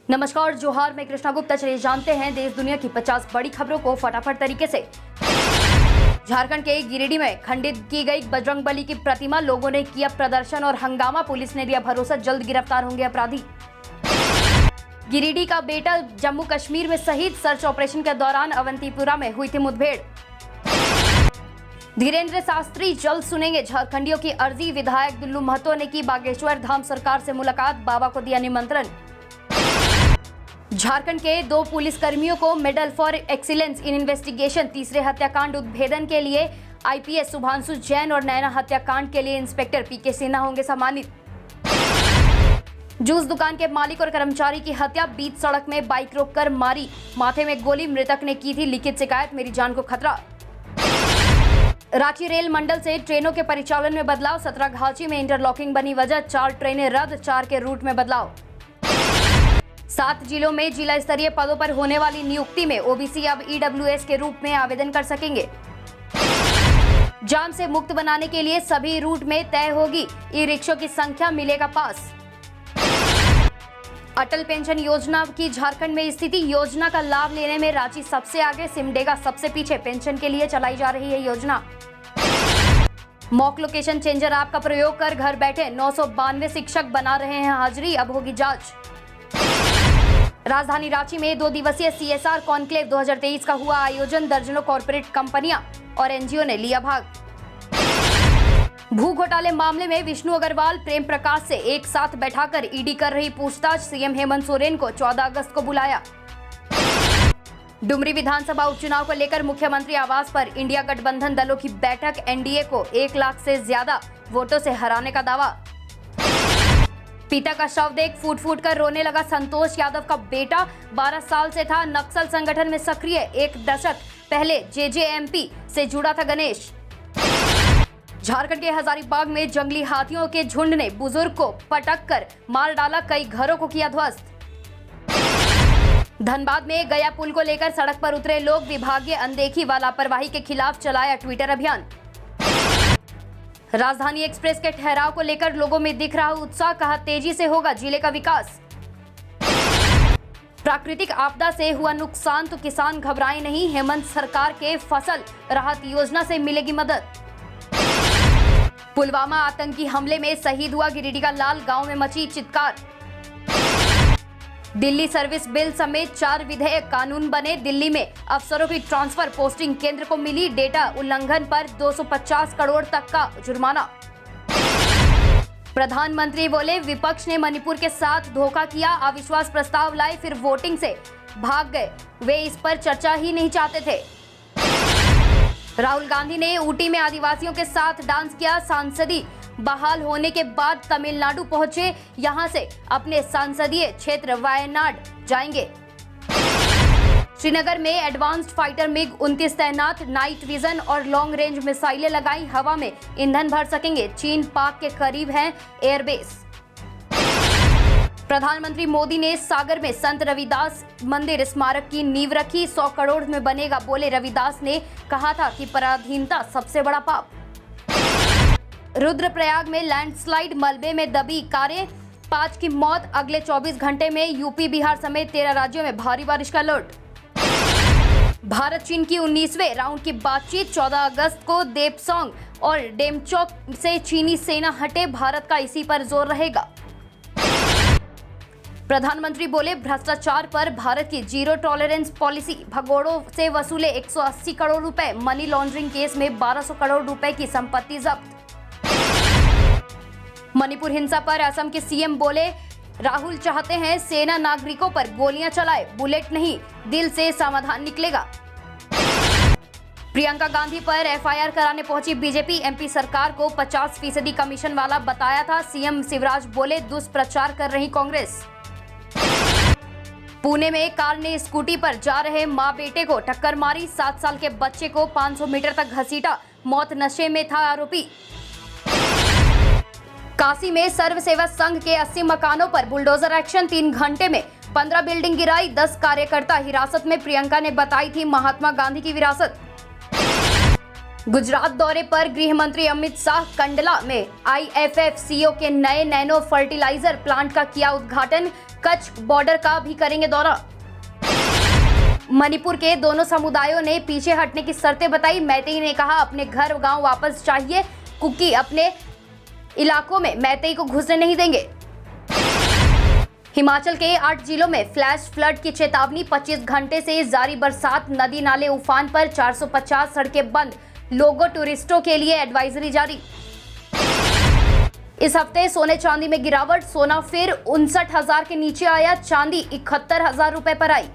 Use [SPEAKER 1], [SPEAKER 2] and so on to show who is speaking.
[SPEAKER 1] नमस्कार, जोहार, मैं कृष्णा गुप्ता। चलिए जानते हैं देश दुनिया की 50 बड़ी खबरों को फटाफट तरीके से। झारखंड के गिरिडीह में खंडित की गई बजरंगबली की प्रतिमा, लोगों ने किया प्रदर्शन और हंगामा, पुलिस ने दिया भरोसा जल्द गिरफ्तार होंगे अपराधी। गिरिडीह का बेटा जम्मू कश्मीर में शहीद, सर्च ऑपरेशन के दौरान अवंतीपुरा में हुई थी मुठभेड़। धीरेन्द्र शास्त्री जल्द सुनेंगे झारखंडियों की अर्जी, विधायक दुल्लू महतो ने की बागेश्वर धाम सरकार से मुलाकात, बाबा को दिया निमंत्रण। झारखंड के 2 पुलिस कर्मियों को medal for excellence in investigation, तीसरे हत्याकांड उद्भेदन के लिए आईपीएस शुभांशु जैन और नैना हत्याकांड के लिए इंस्पेक्टर पीके सिन्हा होंगे सम्मानित। जूस दुकान के मालिक और कर्मचारी की हत्या, बीच सड़क में बाइक रोककर मारी, माथे में गोली, मृतक ने की थी लिखित शिकायत, मेरी जान को खतरा। रांची रेल मंडल से ट्रेनों के परिचालन में बदलाव, 17 घाची में इंटरलॉकिंग बनी वजह, 4 ट्रेनें रद्द, 4 के रूट में बदलाव। 7 जिलों में जिला स्तरीय पदों पर होने वाली नियुक्ति में ओबीसी अब ईडब्ल्यूएस के रूप में आवेदन कर सकेंगे। जाम से मुक्त बनाने के लिए सभी रूट में तय होगी ई रिक्शों की संख्या, मिलेगा पास। अटल पेंशन योजना की झारखंड में स्थिति, योजना का लाभ लेने में रांची सबसे आगे, सिमडेगा सबसे पीछे, पेंशन के लिए चलाई जा रही है योजना। मॉक लोकेशन चेंजर ऐप का प्रयोग कर घर बैठे 992 शिक्षक बना रहे हैं हाजिरी, अब होगी जांच। राजधानी रांची में 2 दिवसीय सीएसआर कॉन्क्लेव 2023 का हुआ आयोजन, दर्जनों कॉर्पोरेट कंपनियां और एनजीओ ने लिया भाग। भू घोटाले मामले में विष्णु अग्रवाल, प्रेम प्रकाश से एक साथ बैठाकर ईडी कर रही पूछताछ, सीएम हेमंत सोरेन को 14 अगस्त को बुलाया। डुमरी विधानसभा उपचुनाव को लेकर मुख्यमंत्री आवास पर इंडिया गठबंधन दलों की बैठक, एनडीए को 1 लाख से ज्यादा वोटों से हराने का दावा। पिता का शव देख फूट फूट कर रोने लगा संतोष यादव का बेटा, 12 साल से था नक्सल संगठन में सक्रिय, 1 दशक पहले जेजेएमपी से जुड़ा था गणेश। झारखंड के हजारीबाग में जंगली हाथियों के झुंड ने बुजुर्ग को पटक कर मार डाला, कई घरों को किया ध्वस्त। धनबाद में गया पुल को लेकर सड़क पर उतरे लोग, विभागीय अनदेखी व लापरवाही के खिलाफ चलाया ट्विटर अभियान। राजधानी एक्सप्रेस के ठहराव को लेकर लोगों में दिख रहा उत्साह, कहा तेजी से होगा जिले का विकास। प्राकृतिक आपदा से हुआ नुकसान तो किसान घबराए नहीं, हेमंत सरकार के फसल राहत योजना से मिलेगी मदद। पुलवामा आतंकी हमले में शहीद हुआ गिरिडीह का लाल, गांव में मची चित्कार। दिल्ली सर्विस बिल समेत 4 विधेयक कानून बने, दिल्ली में अफसरों की ट्रांसफर पोस्टिंग केंद्र को मिली, डेटा उल्लंघन पर 250 करोड़ तक का जुर्माना। प्रधानमंत्री बोले विपक्ष ने मणिपुर के साथ धोखा किया, अविश्वास प्रस्ताव लाए फिर वोटिंग से भाग गए, वे इस पर चर्चा ही नहीं चाहते थे। राहुल गांधी ने ऊटी में आदिवासियों के साथ डांस किया, सांसदीय बहाल होने के बाद तमिलनाडु पहुंचे, यहां से अपने संसदीय क्षेत्र वायनाड जाएंगे। श्रीनगर में एडवांस्ड फाइटर मिग 29 तैनात, नाइट विजन और लॉन्ग रेंज मिसाइलें लगाई, हवा में ईंधन भर सकेंगे, चीन पाक के करीब है एयरबेस। प्रधानमंत्री मोदी ने सागर में संत रविदास मंदिर स्मारक की नींव रखी, 100 करोड़ में बनेगा, बोले रविदास ने कहा था कि पराधीनता सबसे बड़ा पाप। रुद्रप्रयाग में लैंडस्लाइड, मलबे में दबी कारें, 5 की मौत, अगले 24 घंटे में यूपी बिहार समेत 13 राज्यों में भारी बारिश का अलर्ट। भारत चीन की 19वें राउंड की बातचीत, 14 अगस्त को देपसोंग और डेमचोक से चीनी सेना हटे, भारत का इसी पर जोर रहेगा। प्रधानमंत्री बोले भ्रष्टाचार पर भारत की जीरो टॉलरेंस पॉलिसी, भगोड़ों से वसूले 180 करोड़ रुपए, मनी लॉन्ड्रिंग केस में 1200 करोड़ रुपए की संपत्ति जब्त। मणिपुर हिंसा पर असम के सीएम बोले राहुल चाहते हैं सेना नागरिकों पर गोलियां चलाए, बुलेट नहीं, दिल से समाधान निकलेगा। प्रियंका गांधी पर एफआईआर कराने पहुंची बीजेपी, एमपी सरकार को 50% कमीशन वाला बताया था, सीएम शिवराज बोले दुष्प्रचार कर रही कांग्रेस। पुणे में कार ने स्कूटी पर जा रहे मां बेटे को टक्कर मारी, 7 साल के बच्चे को 500 मीटर तक घसीटा, मौत नशे में था आरोपी। काशी में सर्व सेवा संघ के 80 मकानों पर बुलडोजर एक्शन, 3 घंटे में 15 बिल्डिंग गिराई, 10 कार्यकर्ता हिरासत में, प्रियंका ने बताई थी महात्मा गांधी की विरासत। गुजरात दौरे पर गृह मंत्री अमित शाह कंडला में आईएफएफसीओ के नए नैनो फर्टिलाइजर प्लांट का किया उद्घाटन, कच्छ बॉर्डर का भी करेंगे दौरा। मणिपुर के दोनों समुदायों ने पीछे हटने की शर्तें बताई। मैतेई ने कहा अपने घर गांव वापस चाहिए। कुकी अपने इलाकों में मैतेई को घुसने नहीं देंगे। हिमाचल के 8 जिलों में फ्लैश फ्लड की चेतावनी। 25 घंटे से जारी बरसात, नदी नाले उफान पर, 450 सड़कें बंद। लोगों टूरिस्टों के लिए एडवाइजरी जारी। इस हफ्ते सोने चांदी में गिरावट। सोना फिर 59,000 के नीचे आया। चांदी 71,000 रुपए पर आई।